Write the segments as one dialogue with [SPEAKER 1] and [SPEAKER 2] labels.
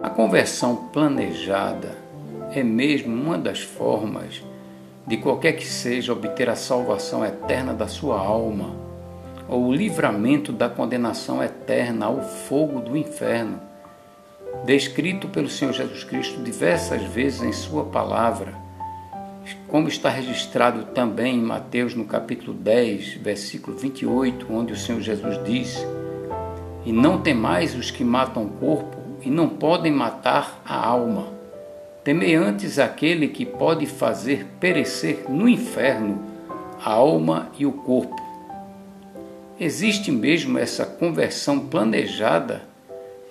[SPEAKER 1] A conversão planejada é mesmo uma das formas de qualquer que seja obter a salvação eterna da sua alma, ou o livramento da condenação eterna ao fogo do inferno, descrito pelo Senhor Jesus Cristo diversas vezes em sua palavra, como está registrado também em Mateus no capítulo 10, versículo 28, onde o Senhor Jesus diz: "E não temais os que matam o corpo e não podem matar a alma. Temei antes aquele que pode fazer perecer no inferno a alma e o corpo." Existe mesmo essa conversão planejada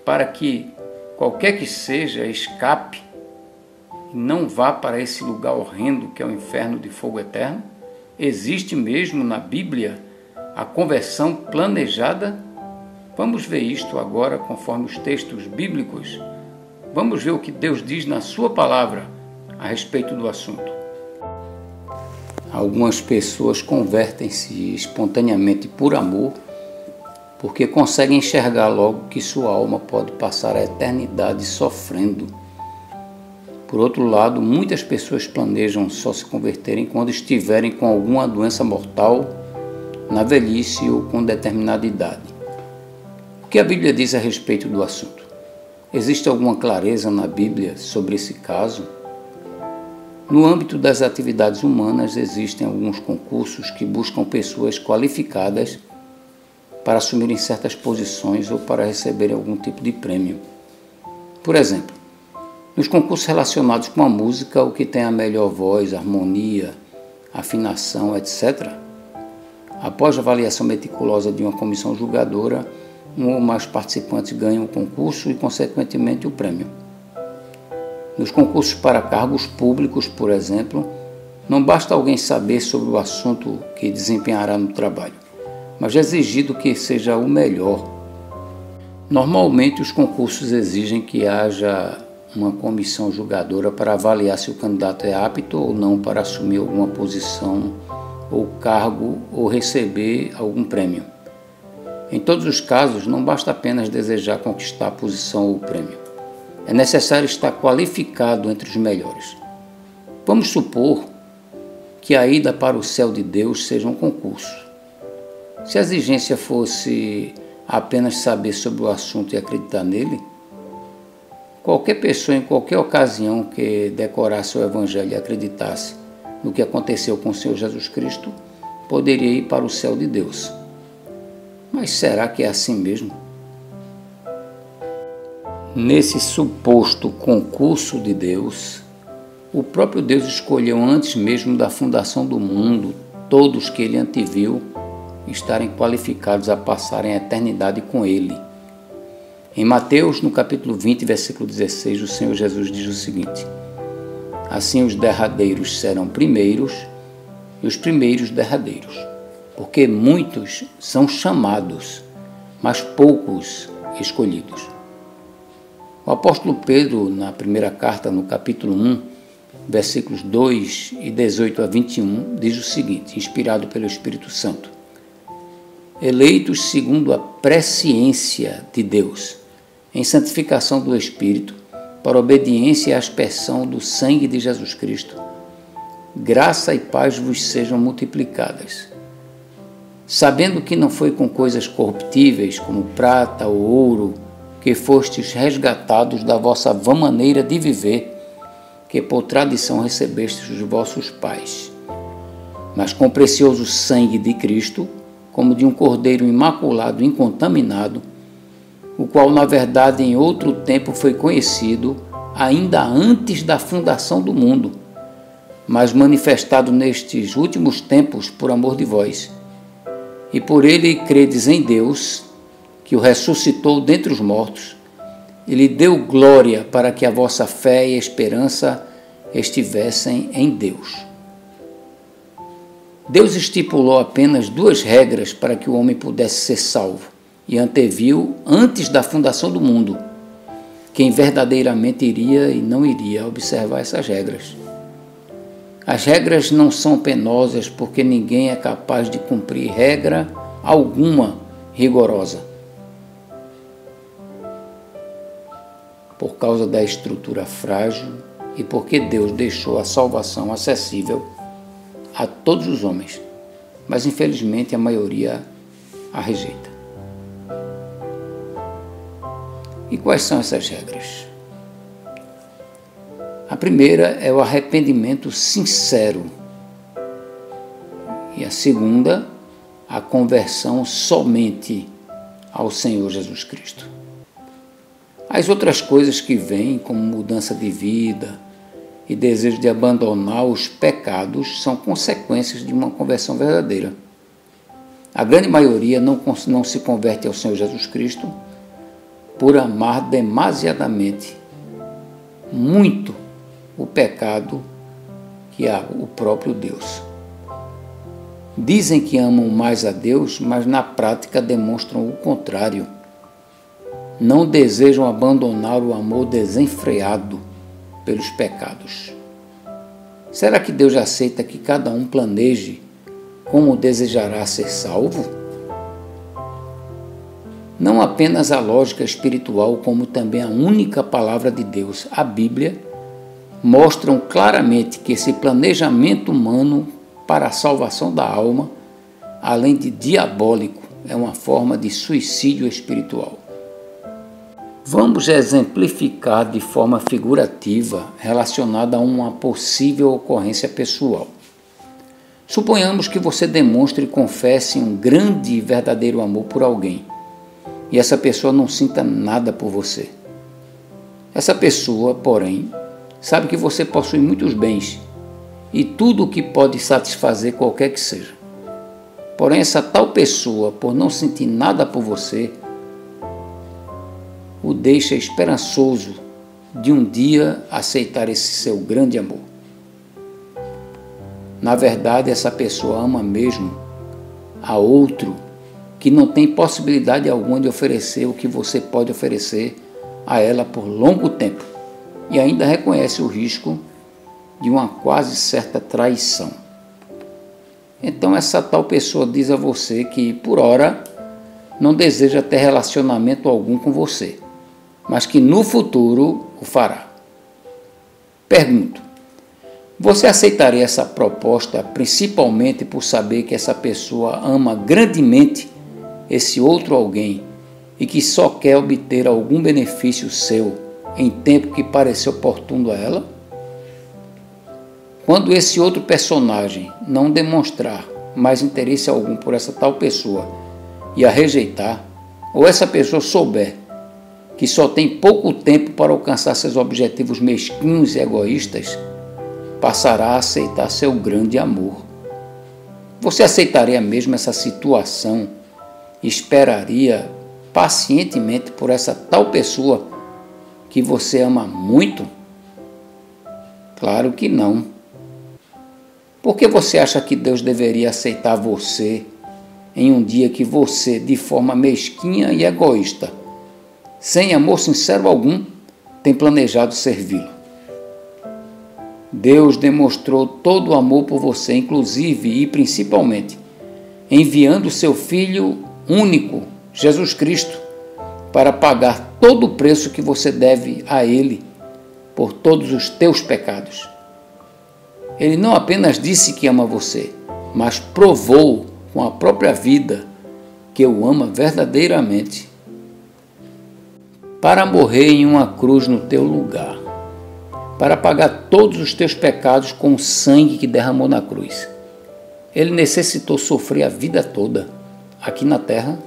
[SPEAKER 1] para que qualquer que seja escape e não vá para esse lugar horrendo que é o inferno de fogo eterno? Existe mesmo na Bíblia a conversão planejada? Vamos ver isto agora conforme os textos bíblicos. Vamos ver o que Deus diz na sua palavra a respeito do assunto. Algumas pessoas convertem-se espontaneamente por amor, porque conseguem enxergar logo que sua alma pode passar a eternidade sofrendo. Por outro lado, muitas pessoas planejam só se converterem quando estiverem com alguma doença mortal, na velhice ou com determinada idade. O que a Bíblia diz a respeito do assunto? Existe alguma clareza na Bíblia sobre esse caso? No âmbito das atividades humanas, existem alguns concursos que buscam pessoas qualificadas para assumirem certas posições ou para receberem algum tipo de prêmio. Por exemplo, nos concursos relacionados com a música, o que tem a melhor voz, harmonia, afinação, etc., após a avaliação meticulosa de uma comissão julgadora, um ou mais participantes ganham o concurso e, consequentemente, o prêmio. Nos concursos para cargos públicos, por exemplo, não basta alguém saber sobre o assunto que desempenhará no trabalho, mas é exigido que seja o melhor. Normalmente, os concursos exigem que haja uma comissão julgadora para avaliar se o candidato é apto ou não para assumir alguma posição ou cargo ou receber algum prêmio. Em todos os casos, não basta apenas desejar conquistar a posição ou o prêmio. É necessário estar qualificado entre os melhores. Vamos supor que a ida para o céu de Deus seja um concurso. Se a exigência fosse apenas saber sobre o assunto e acreditar nele, qualquer pessoa em qualquer ocasião que decorasse o Evangelho e acreditasse no que aconteceu com o Senhor Jesus Cristo, poderia ir para o céu de Deus. Mas será que é assim mesmo? Nesse suposto concurso de Deus, o próprio Deus escolheu antes mesmo da fundação do mundo todos que ele anteviu estarem qualificados a passarem a eternidade com ele. Em Mateus, no capítulo 20, versículo 16, o Senhor Jesus diz o seguinte: "Assim os derradeiros serão primeiros e os primeiros derradeiros, porque muitos são chamados, mas poucos escolhidos." O apóstolo Pedro, na primeira carta, no capítulo 1, versículos 2 e 18 a 21, diz o seguinte, inspirado pelo Espírito Santo: "Eleitos segundo a presciência de Deus, em santificação do Espírito, para obediência e aspersão do sangue de Jesus Cristo, graça e paz vos sejam multiplicadas. Sabendo que não foi com coisas corruptíveis, como prata ou ouro, que fostes resgatados da vossa vã maneira de viver, que por tradição recebestes os vossos pais, mas com precioso sangue de Cristo, como de um cordeiro imaculado e incontaminado, o qual, na verdade, em outro tempo foi conhecido, ainda antes da fundação do mundo, mas manifestado nestes últimos tempos por amor de vós. E por ele credes em Deus, que o ressuscitou dentre os mortos, e lhe deu glória para que a vossa fé e esperança estivessem em Deus." Deus estipulou apenas 2 regras para que o homem pudesse ser salvo, e anteviu, antes da fundação do mundo, quem verdadeiramente iria e não iria observar essas regras. As regras não são penosas porque ninguém é capaz de cumprir regra alguma rigorosa. por causa da estrutura frágil e porque Deus deixou a salvação acessível a todos os homens, mas infelizmente a maioria a rejeita. E quais são essas regras? A primeira é o arrependimento sincero e a segunda, a conversão somente ao Senhor Jesus Cristo. As outras coisas que vêm, como mudança de vida e desejo de abandonar os pecados, são consequências de uma conversão verdadeira. A grande maioria não se converte ao Senhor Jesus Cristo por amar demasiadamente, muito, o pecado que há o próprio Deus. Dizem que amam mais a Deus, mas na prática demonstram o contrário. Não desejam abandonar o amor desenfreado pelos pecados. Será que Deus aceita que cada um planeje como desejará ser salvo? Não apenas a lógica espiritual, como também a única palavra de Deus, a Bíblia, mostram claramente que esse planejamento humano para a salvação da alma, além de diabólico, é uma forma de suicídio espiritual. Vamos exemplificar de forma figurativa relacionada a uma possível ocorrência pessoal. Suponhamos que você demonstre e confesse um grande e verdadeiro amor por alguém e essa pessoa não sinta nada por você. Essa pessoa, porém, sabe que você possui muitos bens e tudo o que pode satisfazer qualquer que seja. Porém, essa tal pessoa, por não sentir nada por você, o deixa esperançoso de um dia aceitar esse seu grande amor. Na verdade, essa pessoa ama mesmo a outro que não tem possibilidade alguma de oferecer o que você pode oferecer a ela por longo tempo e ainda reconhece o risco de uma quase certa traição. Então essa tal pessoa diz a você que, por ora, não deseja ter relacionamento algum com você, mas que no futuro o fará. Pergunto, você aceitaria essa proposta principalmente por saber que essa pessoa ama grandemente esse outro alguém e que só quer obter algum benefício seu em tempo que parecer oportuno a ela? Quando esse outro personagem não demonstrar mais interesse algum por essa tal pessoa e a rejeitar, ou essa pessoa souber que só tem pouco tempo para alcançar seus objetivos mesquinhos e egoístas, passará a aceitar seu grande amor. Você aceitaria mesmo essa situação e esperaria pacientemente por essa tal pessoa que você ama muito? Claro que não. Por que você acha que Deus deveria aceitar você em um dia que você, de forma mesquinha e egoísta, sem amor sincero algum, tem planejado servi-lo? Deus demonstrou todo o amor por você, inclusive e principalmente enviando seu Filho único, Jesus Cristo, para pagar todo o preço que você deve a Ele por todos os teus pecados. Ele não apenas disse que ama você, mas provou com a própria vida que o ama verdadeiramente, para morrer em uma cruz no teu lugar, para pagar todos os teus pecados com o sangue que derramou na cruz. Ele necessitou sofrer a vida toda aqui na terra,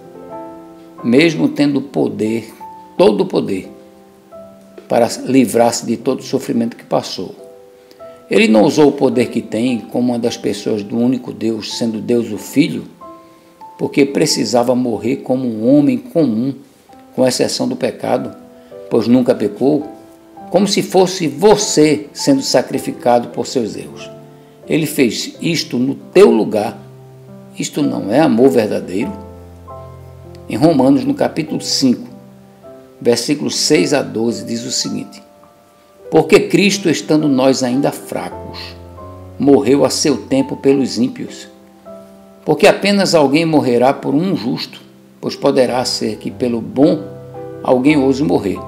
[SPEAKER 1] mesmo tendo poder, todo o poder, para livrar-se de todo o sofrimento que passou. Ele não usou o poder que tem como uma das pessoas do único Deus, sendo Deus o Filho, porque precisava morrer como um homem comum, com exceção do pecado, pois nunca pecou, como se fosse você sendo sacrificado por seus erros. Ele fez isto no teu lugar. Isto não é amor verdadeiro? Em Romanos, no capítulo 5, versículos 6 a 12, diz o seguinte: porque Cristo, estando nós ainda fracos, morreu a seu tempo pelos ímpios. Porque apenas alguém morrerá por um justo, pois poderá ser que pelo bom alguém ouse morrer.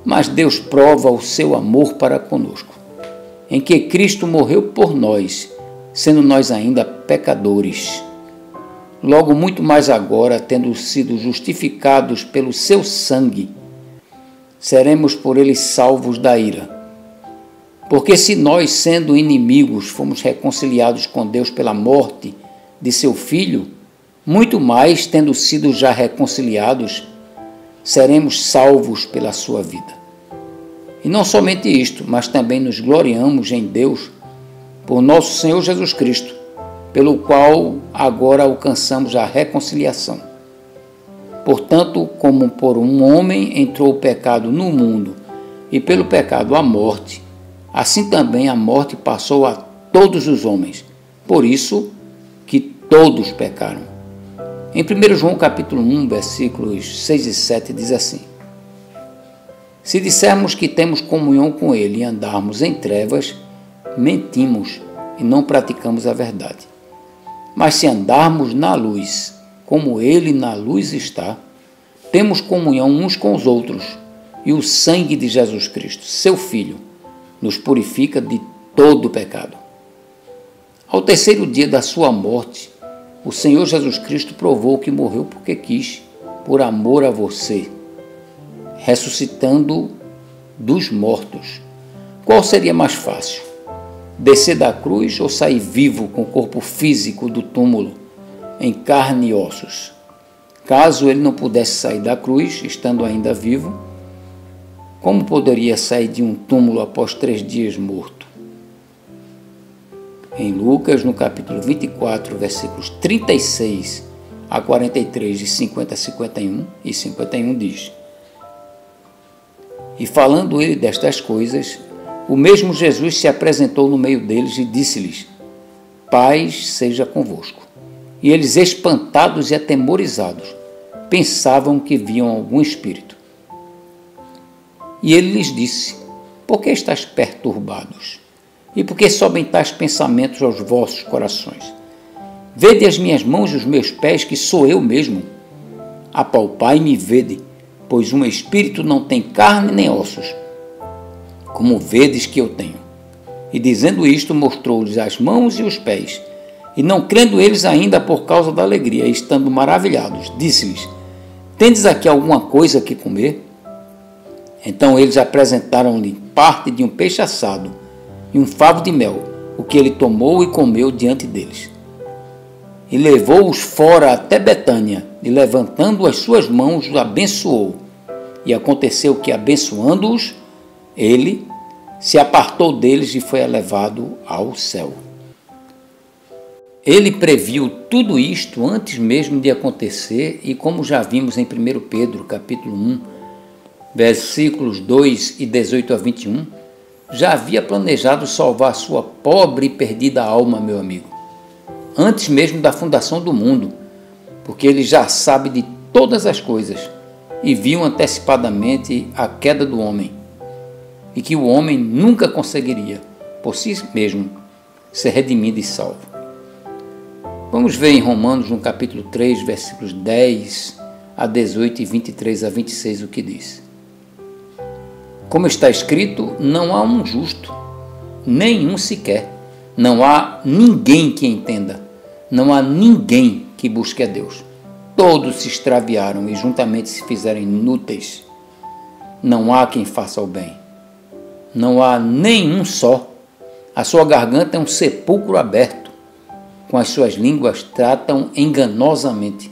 [SPEAKER 1] Mas Deus prova o seu amor para conosco, em que Cristo morreu por nós, sendo nós ainda pecadores. Logo, muito mais agora, tendo sido justificados pelo seu sangue, seremos por ele salvos da ira. Porque se nós, sendo inimigos, fomos reconciliados com Deus pela morte de seu Filho, muito mais, tendo sido já reconciliados, seremos salvos pela sua vida. E não somente isto, mas também nos gloriamos em Deus por nosso Senhor Jesus Cristo, pelo qual agora alcançamos a reconciliação. Portanto, como por um homem entrou o pecado no mundo, e pelo pecado a morte, assim também a morte passou a todos os homens, por isso que todos pecaram. Em 1 João capítulo 1, versículos 6 e 7 diz assim: Se dissermos que temos comunhão com Ele e andarmos em trevas, mentimos e não praticamos a verdade. Mas se andarmos na luz, como Ele na luz está, temos comunhão uns com os outros, e o sangue de Jesus Cristo, seu Filho, nos purifica de todo o pecado. Ao terceiro dia da sua morte, o Senhor Jesus Cristo provou que morreu porque quis, por amor a você, ressuscitando dos mortos. Qual seria mais fácil? Descer da cruz ou sair vivo com o corpo físico do túmulo, em carne e ossos? Caso ele não pudesse sair da cruz, estando ainda vivo, como poderia sair de um túmulo após 3 dias morto? Em Lucas, no capítulo 24, versículos 36 a 43, de 50 a 51 e 51 diz: E falando ele destas coisas, o mesmo Jesus se apresentou no meio deles e disse-lhes: Paz seja convosco. E eles, espantados e atemorizados, pensavam que viam algum espírito. E ele lhes disse: Por que estáis perturbados? E por que sobem tais pensamentos aos vossos corações? Vede as minhas mãos e os meus pés, que sou eu mesmo. Apalpai-me e vede, pois um espírito não tem carne nem ossos, como vedes que eu tenho. E dizendo isto, mostrou-lhes as mãos e os pés. E não crendo eles ainda por causa da alegria, e estando maravilhados, disse-lhes: Tendes aqui alguma coisa que comer? Então eles apresentaram-lhe parte de um peixe assado e um favo de mel, o que ele tomou e comeu diante deles. E levou-os fora até Betânia, e levantando as suas mãos, os abençoou. E aconteceu que, abençoando-os, ele se apartou deles e foi elevado ao céu. Ele previu tudo isto antes mesmo de acontecer, e como já vimos em 1 Pedro, capítulo 1, versículos 2 e 18 a 21, já havia planejado salvar sua pobre e perdida alma, meu amigo, antes mesmo da fundação do mundo, porque ele já sabe de todas as coisas e viu antecipadamente a queda do homem, e que o homem nunca conseguiria, por si mesmo, ser redimido e salvo. Vamos ver em Romanos, no capítulo 3, versículos 10 a 18 e 23 a 26, o que diz. Como está escrito, não há um justo, nenhum sequer. Não há ninguém que entenda. Não há ninguém que busque a Deus. Todos se extraviaram e juntamente se fizeram inúteis. Não há quem faça o bem. Não há nenhum só. A sua garganta é um sepulcro aberto. Com as suas línguas tratam enganosamente.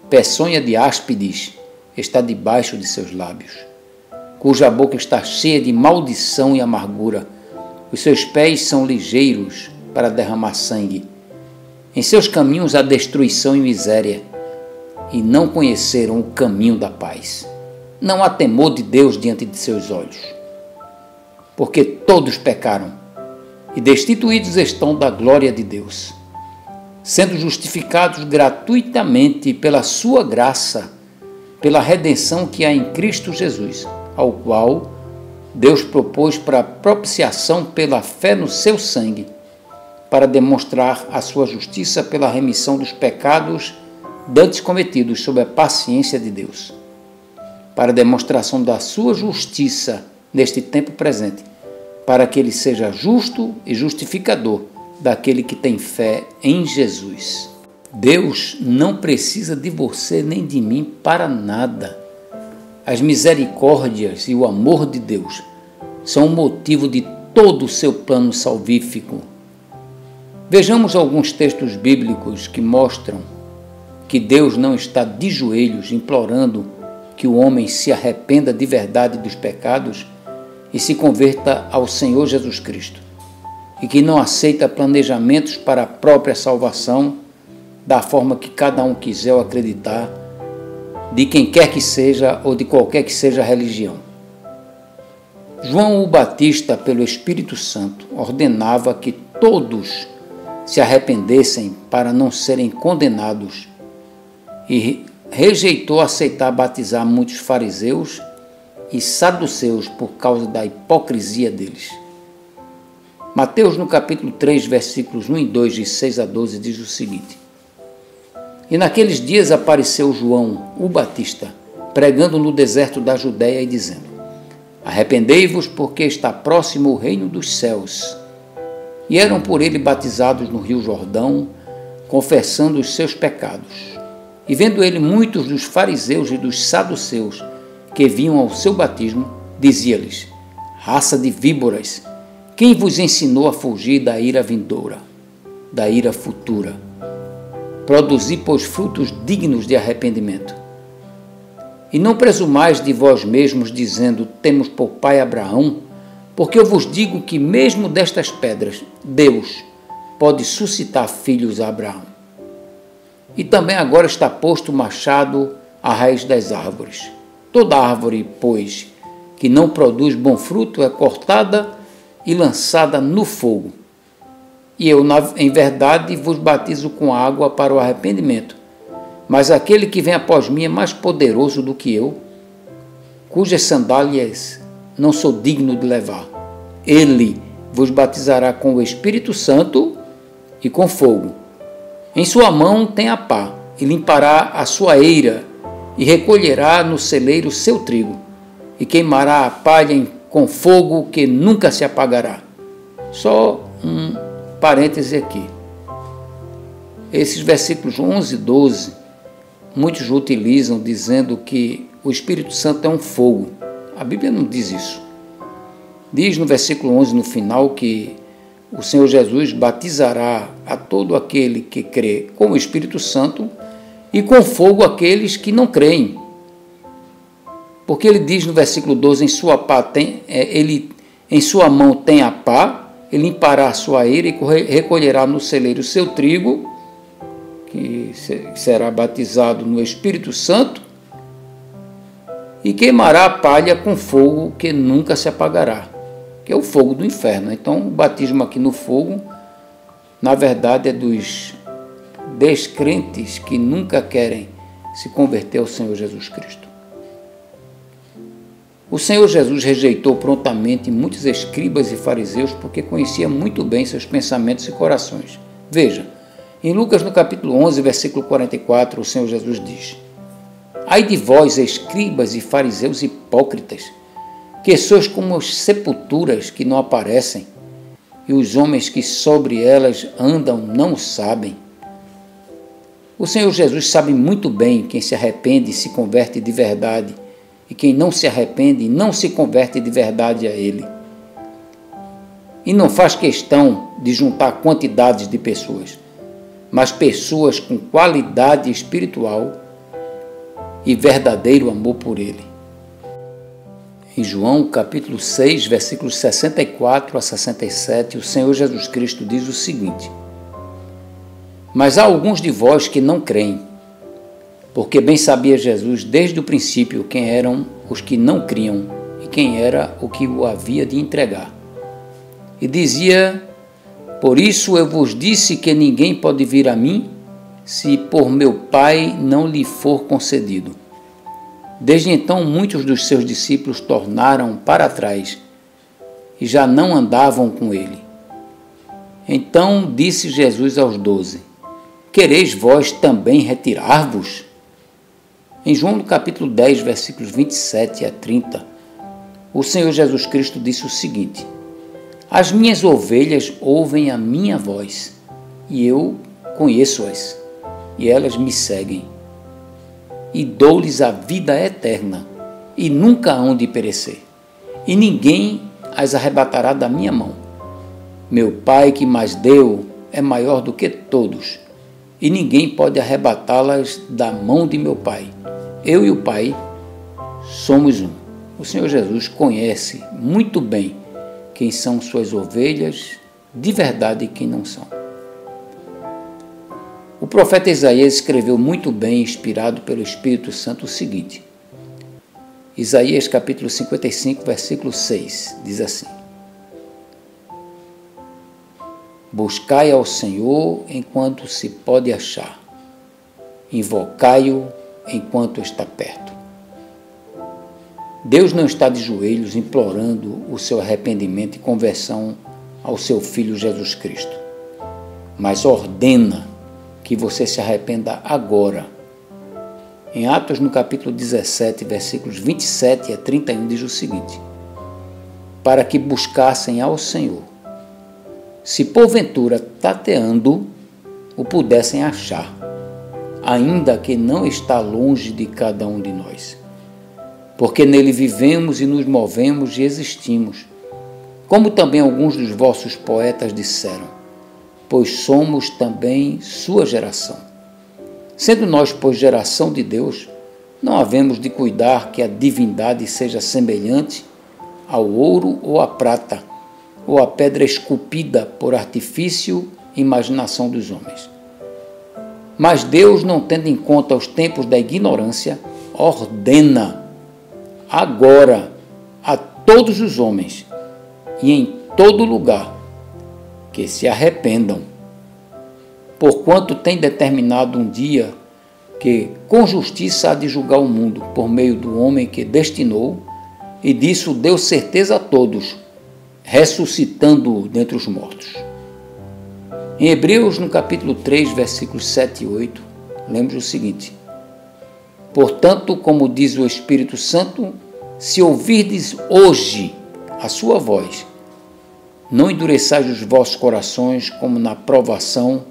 [SPEAKER 1] Peçonha de áspides está debaixo de seus lábios, cuja boca está cheia de maldição e amargura. Os seus pés são ligeiros para derramar sangue. Em seus caminhos há destruição e miséria, e não conheceram o caminho da paz. Não há temor de Deus diante de seus olhos, porque todos pecaram e destituídos estão da glória de Deus, sendo justificados gratuitamente pela sua graça, pela redenção que há em Cristo Jesus, ao qual Deus propôs para propiciação pela fé no seu sangue, para demonstrar a sua justiça pela remissão dos pecados dantes cometidos sob a paciência de Deus. para demonstração da sua justiça neste tempo presente, para que ele seja justo e justificador daquele que tem fé em Jesus. Deus não precisa de você nem de mim para nada. As misericórdias e o amor de Deus são o motivo de todo o seu plano salvífico. Vejamos alguns textos bíblicos que mostram que Deus não está de joelhos implorando que o homem se arrependa de verdade dos pecados e se converta ao Senhor Jesus Cristo, e que não aceita planejamentos para a própria salvação da forma que cada um quiser acreditar, de quem quer que seja ou de qualquer que seja a religião. João o Batista, pelo Espírito Santo, ordenava que todos se arrependessem para não serem condenados e rejeitou aceitar batizar muitos fariseus e saduceus por causa da hipocrisia deles. Mateus, no capítulo 3, versículos 1 e 2, de 6 a 12, diz o seguinte: E naqueles dias apareceu João, o Batista, pregando no deserto da Judéia e dizendo: Arrependei-vos, porque está próximo o reino dos céus. E eram por ele batizados no rio Jordão, confessando os seus pecados. E vendo ele muitos dos fariseus e dos saduceus que vinham ao seu batismo, dizia-lhes: Raça de víboras, quem vos ensinou a fugir da ira vindoura, da ira futura? Produzi, pois, frutos dignos de arrependimento. E não presumais de vós mesmos, dizendo: Temos por pai Abraão, porque eu vos digo que mesmo destas pedras Deus pode suscitar filhos a Abraão. E também agora está posto o machado à raiz das árvores. Toda árvore, pois, que não produz bom fruto é cortada e lançada no fogo. E eu, em verdade, vos batizo com água para o arrependimento. Mas aquele que vem após mim é mais poderoso do que eu, cujas sandálias não sou digno de levar. Ele vos batizará com o Espírito Santo e com fogo. Em sua mão tem a pá, e limpará a sua eira, e recolherá no celeiro seu trigo, e queimará a palha com fogo que nunca se apagará. Só um parêntese aqui. Esses versículos 11 e 12, muitos utilizam dizendo que o Espírito Santo é um fogo. A Bíblia não diz isso. Diz no versículo 11, no final, que o Senhor Jesus batizará a todo aquele que crê com o Espírito Santo e com fogo aqueles que não creem. Porque ele diz no versículo 12, em sua mão tem a pá, ele limpará a sua eira e recolherá no celeiro seu trigo, que será batizado no Espírito Santo, e queimará a palha com fogo que nunca se apagará, que é o fogo do inferno. Então, o batismo aqui no fogo, na verdade, é dos descrentes que nunca querem se converter ao Senhor Jesus Cristo. O Senhor Jesus rejeitou prontamente muitos escribas e fariseus porque conhecia muito bem seus pensamentos e corações. Veja, em Lucas, no capítulo 11, versículo 44, o Senhor Jesus diz: Ai de vós, escribas e fariseus hipócritas, que sois como as sepulturas que não aparecem, e os homens que sobre elas andam não o sabem. O Senhor Jesus sabe muito bem quem se arrepende e se converte de verdade, e quem não se arrepende e não se converte de verdade a Ele. E não faz questão de juntar quantidades de pessoas, mas pessoas com qualidade espiritual e verdadeiro amor por Ele. Em João, capítulo 6, versículos 64 a 67, o Senhor Jesus Cristo diz o seguinte: Mas há alguns de vós que não creem, porque bem sabia Jesus desde o princípio quem eram os que não criam e quem era o que o havia de entregar. E dizia: Por isso eu vos disse que ninguém pode vir a mim, se por meu Pai não lhe for concedido. Desde então, muitos dos seus discípulos tornaram para trás e já não andavam com ele. Então disse Jesus aos 12: Quereis vós também retirar-vos? Em João, no capítulo 10, versículos 27 a 30, o Senhor Jesus Cristo disse o seguinte: as minhas ovelhas ouvem a minha voz, e eu conheço-as, e elas me seguem. E dou-lhes a vida eterna, e nunca hão de perecer, e ninguém as arrebatará da minha mão. Meu Pai que mais deu é maior do que todos, e ninguém pode arrebatá-las da mão de meu Pai. Eu e o Pai somos um. O Senhor Jesus conhece muito bem quem são suas ovelhas de verdade e quem não são. O profeta Isaías escreveu muito bem, inspirado pelo Espírito Santo, o seguinte. Isaías capítulo 55, versículo 6, diz assim: buscai ao Senhor enquanto se pode achar, invocai-o enquanto está perto. Deus não está de joelhos implorando o seu arrependimento e conversão ao seu Filho Jesus Cristo, mas ordena que você se arrependa agora. Em Atos, no capítulo 17, versículos 27 a 31, diz o seguinte: para que buscassem ao Senhor, se porventura tateando o pudessem achar, ainda que não está longe de cada um de nós. Porque nele vivemos e nos movemos e existimos, como também alguns dos vossos poetas disseram, pois somos também sua geração. Sendo nós, pois, geração de Deus, não havemos de cuidar que a divindade seja semelhante ao ouro ou à prata, ou à pedra esculpida por artifício e imaginação dos homens. Mas Deus, não tendo em conta os tempos da ignorância, ordena agora a todos os homens e em todo lugar que se arrependam, porquanto tem determinado um dia que com justiça há de julgar o mundo por meio do homem que destinou, e disso deu certeza a todos, ressuscitando-o dentre os mortos. Em Hebreus, no capítulo 3, versículos 7 e 8, lemos o seguinte: portanto, como diz o Espírito Santo, se ouvirdes hoje a sua voz, não endureçais os vossos corações como na provação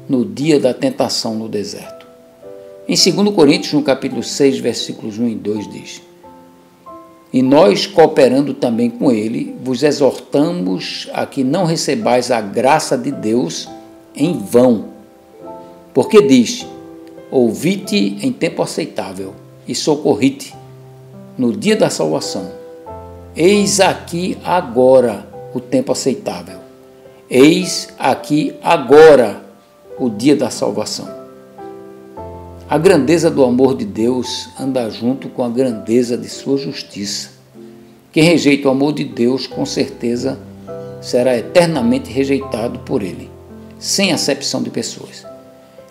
[SPEAKER 1] no dia da tentação no deserto. Em 2 Coríntios, no capítulo 6, versículos 1 e 2, diz: e nós, cooperando também com ele, vos exortamos a que não recebais a graça de Deus em vão. Porque diz: ouvi-te em tempo aceitável e socorri-te no dia da salvação. Eis aqui agora o tempo aceitável. Eis aqui agora o dia da salvação. A grandeza do amor de Deus anda junto com a grandeza de sua justiça. Quem rejeita o amor de Deus, com certeza, será eternamente rejeitado por ele, sem acepção de pessoas.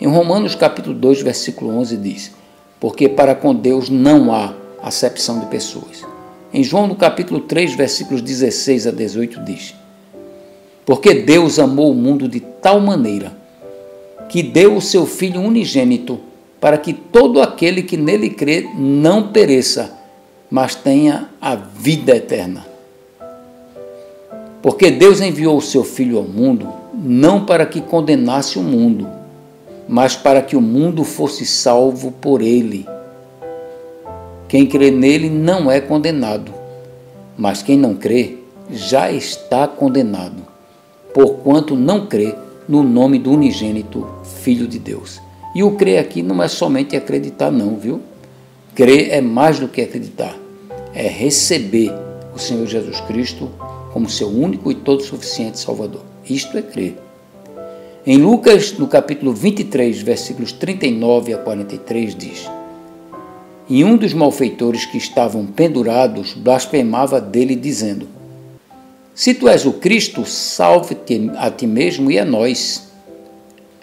[SPEAKER 1] Em Romanos capítulo 2, versículo 11 diz: porque para com Deus não há acepção de pessoas. Em João no capítulo 3, versículos 16 a 18 diz: porque Deus amou o mundo de tal maneira que deu o seu Filho unigênito, para que todo aquele que nele crê não pereça, mas tenha a vida eterna. Porque Deus enviou o seu Filho ao mundo, não para que condenasse o mundo, mas para que o mundo fosse salvo por ele. Quem crê nele não é condenado, mas quem não crê já está condenado, porquanto não crê no nome do unigênito Filho de Deus. E o crer aqui não é somente acreditar não, viu? Crer é mais do que acreditar. É receber o Senhor Jesus Cristo como seu único e todo suficiente Salvador. Isto é crer. Em Lucas, no capítulo 23, versículos 39 a 43, diz: e um dos malfeitores que estavam pendurados blasfemava dele, dizendo: se tu és o Cristo, salve-te a ti mesmo e a nós.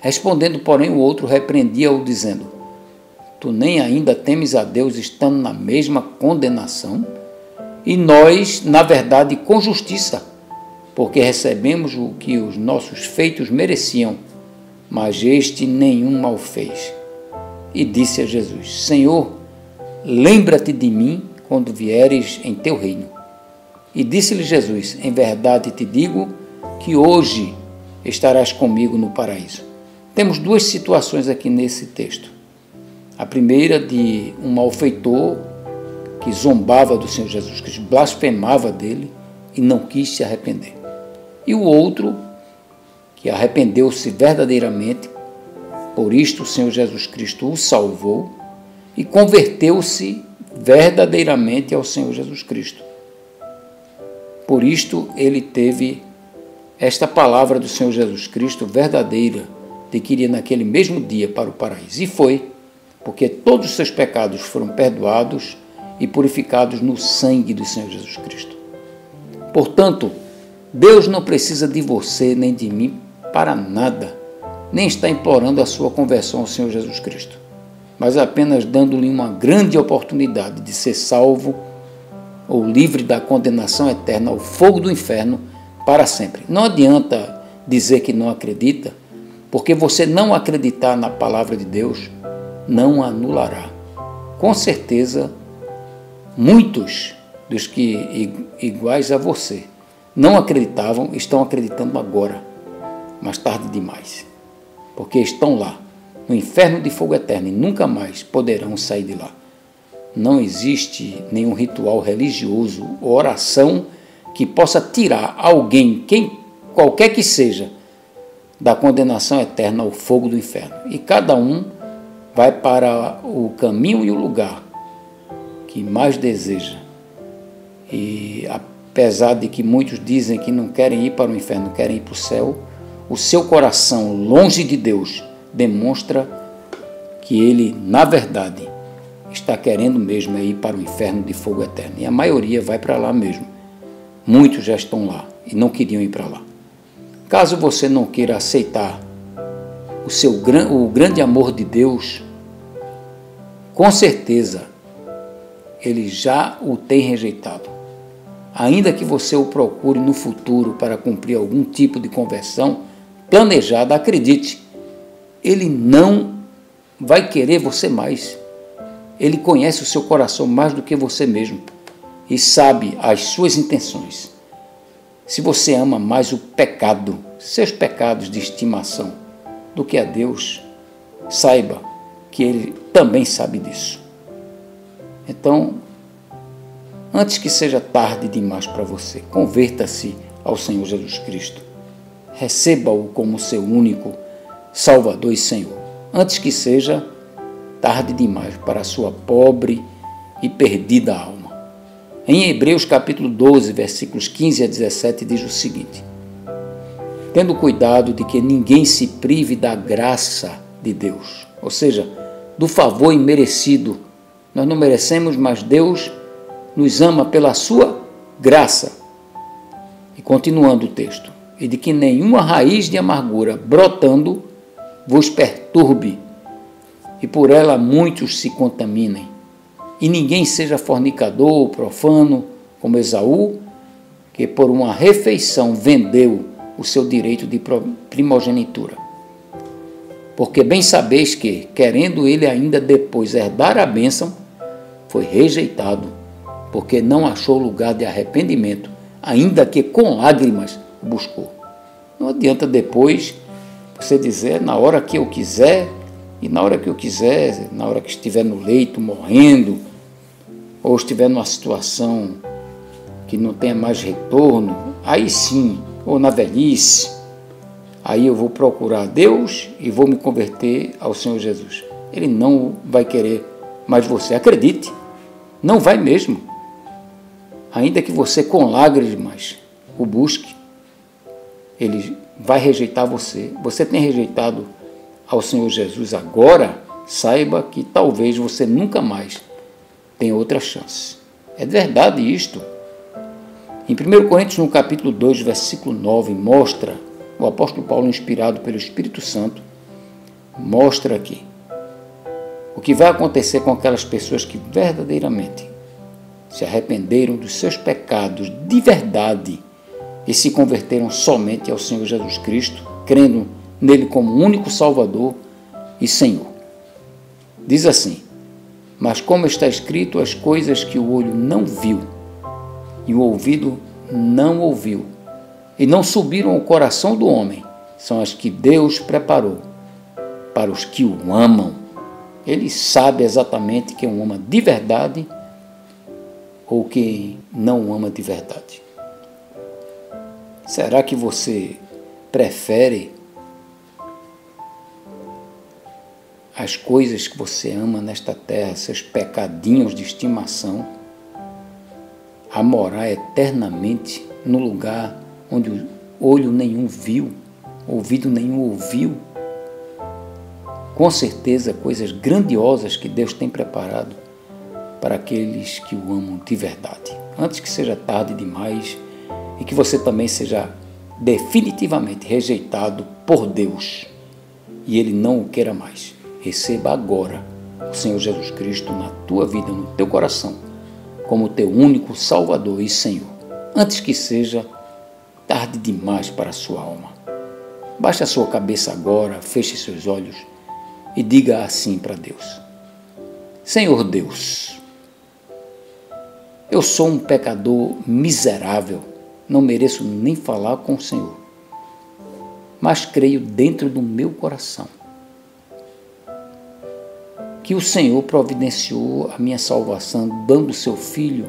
[SPEAKER 1] Respondendo, porém, o outro repreendia-o, dizendo: tu nem ainda temes a Deus, estando na mesma condenação? E nós, na verdade, com justiça, porque recebemos o que os nossos feitos mereciam, mas este nenhum mal fez. E disse a Jesus: Senhor, lembra-te de mim quando vieres em teu reino. E disse-lhe Jesus, em verdade te digo que hoje estarás comigo no paraíso. Temos duas situações aqui nesse texto. A primeira de um malfeitor que zombava do Senhor Jesus Cristo, blasfemava dele e não quis se arrepender. E o outro que arrependeu-se verdadeiramente, por isto o Senhor Jesus Cristo o salvou e converteu-se verdadeiramente ao Senhor Jesus Cristo. Por isto ele teve esta palavra do Senhor Jesus Cristo verdadeira, de que iria naquele mesmo dia para o paraíso. E foi, porque todos os seus pecados foram perdoados e purificados no sangue do Senhor Jesus Cristo. Portanto, Deus não precisa de você nem de mim para nada, nem está implorando a sua conversão ao Senhor Jesus Cristo, mas apenas dando-lhe uma grande oportunidade de ser salvo ou livre da condenação eterna ao fogo do inferno para sempre. Não adianta dizer que não acredita, porque você não acreditar na palavra de Deus não anulará. Com certeza, muitos dos que iguais a você não acreditavam, estão acreditando agora, mas tarde demais, porque estão lá, no inferno de fogo eterno e nunca mais poderão sair de lá. Não existe nenhum ritual religioso ou oração que possa tirar alguém, qualquer que seja, da condenação eterna ao fogo do inferno. E cada um vai para o caminho e o lugar que mais deseja. E apesar de que muitos dizem que não querem ir para o inferno, querem ir para o céu, o seu coração, longe de Deus, demonstra que ele, na verdade, está querendo mesmo ir para o inferno de fogo eterno. E a maioria vai para lá mesmo. Muitos já estão lá e não queriam ir para lá. Caso você não queira aceitar o grande amor de Deus, com certeza ele já o tem rejeitado. Ainda que você o procure no futuro para cumprir algum tipo de conversão planejada, acredite, ele não vai querer você mais. Ele conhece o seu coração mais do que você mesmo e sabe as suas intenções. Se você ama mais o pecado, seus pecados de estimação, do que a Deus, saiba que ele também sabe disso. Então, antes que seja tarde demais para você, converta-se ao Senhor Jesus Cristo. Receba-o como seu único Salvador e Senhor. Antes que seja tarde demais para a sua pobre e perdida alma. Em Hebreus capítulo 12, versículos 15 a 17, diz o seguinte: tendo cuidado de que ninguém se prive da graça de Deus, ou seja, do favor imerecido. Nós não merecemos, mas Deus nos ama pela sua graça. E continuando o texto, e de que nenhuma raiz de amargura brotando vos perturbe, e por ela muitos se contaminem. E ninguém seja fornicador ou profano, como Esaú, que por uma refeição vendeu o seu direito de primogenitura. Porque bem sabeis que, querendo ele ainda depois herdar a bênção, foi rejeitado, porque não achou lugar de arrependimento, ainda que com lágrimas o buscou. Não adianta depois você dizer, na hora que eu quiser, e na hora que eu quiser, na hora que estiver no leito morrendo, ou estiver numa situação que não tenha mais retorno, aí sim, ou na velhice, aí eu vou procurar Deus e vou me converter ao Senhor Jesus. Ele não vai querer mais você, acredite, não vai mesmo. Ainda que você com lágrimas o busque, ele vai rejeitar você. Você tem rejeitado ao Senhor Jesus agora, saiba que talvez você nunca mais tenha outra chance. É verdade isto. Em 1 Coríntios, no capítulo 2, versículo 9, mostra, o apóstolo Paulo, inspirado pelo Espírito Santo, mostra aqui o que vai acontecer com aquelas pessoas que verdadeiramente se arrependeram dos seus pecados de verdade e se converteram somente ao Senhor Jesus Cristo, crendo nele como único Salvador e Senhor. Diz assim: Mas como está escrito, as coisas que o olho não viu e o ouvido não ouviu e não subiram ao coração do homem, são as que Deus preparou para os que o amam. Ele sabe exatamente quem o ama de verdade ou quem não o ama de verdade. Será que você prefere as coisas que você ama nesta terra, seus pecadinhos de estimação, a morar eternamente no lugar onde o olho nenhum viu, ouvido nenhum ouviu? Com certeza, coisas grandiosas que Deus tem preparado para aqueles que o amam de verdade. Antes que seja tarde demais e que você também seja definitivamente rejeitado por Deus e Ele não o queira mais. Receba agora o Senhor Jesus Cristo na tua vida, no teu coração, como teu único Salvador e Senhor, antes que seja tarde demais para a sua alma. Baixe a sua cabeça agora, feche seus olhos e diga assim para Deus: Senhor Deus, eu sou um pecador miserável, não mereço nem falar com o Senhor, mas creio dentro do meu coração que o Senhor providenciou a minha salvação, dando seu Filho,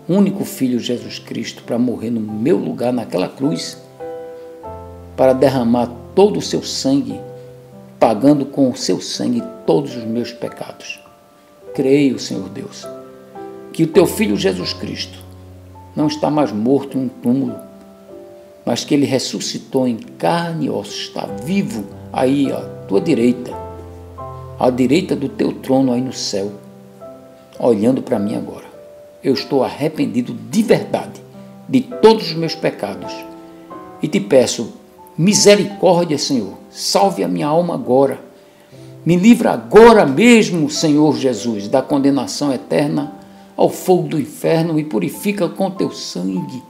[SPEAKER 1] único Filho Jesus Cristo, para morrer no meu lugar naquela cruz, para derramar todo o seu sangue, pagando com o seu sangue todos os meus pecados. Creio, Senhor Deus, que o teu Filho Jesus Cristo não está mais morto em um túmulo, mas que ele ressuscitou em carne e osso, está vivo aí à tua direita, à direita do teu trono aí no céu, olhando para mim agora. Eu estou arrependido de verdade de todos os meus pecados e te peço misericórdia, Senhor. Salve a minha alma agora. Me livra agora mesmo, Senhor Jesus, da condenação eterna ao fogo do inferno e purifica com teu sangue.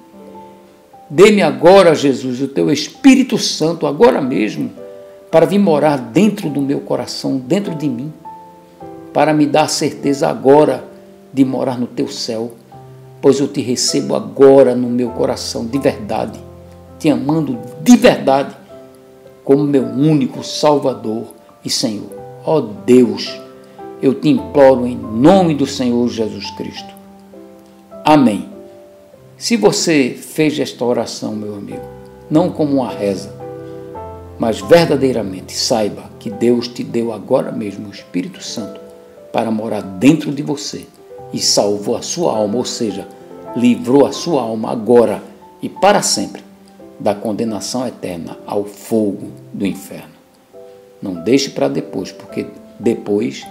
[SPEAKER 1] Dê-me agora, Jesus, o teu Espírito Santo, agora mesmo, para vir morar dentro do meu coração, dentro de mim, para me dar certeza agora de morar no teu céu, pois eu te recebo agora no meu coração de verdade, te amando de verdade, como meu único Salvador e Senhor. Ó Deus, eu te imploro em nome do Senhor Jesus Cristo. Amém. Se você fez esta oração, meu amigo, não como uma reza, mas verdadeiramente saiba que Deus te deu agora mesmo o Espírito Santo para morar dentro de você e salvou a sua alma, ou seja, livrou a sua alma agora e para sempre da condenação eterna ao fogo do inferno. Não deixe para depois, porque depois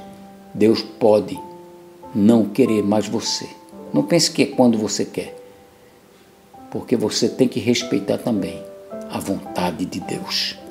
[SPEAKER 1] Deus pode não querer mais você. Não pense que é quando você quer, porque você tem que respeitar também a vontade de Deus.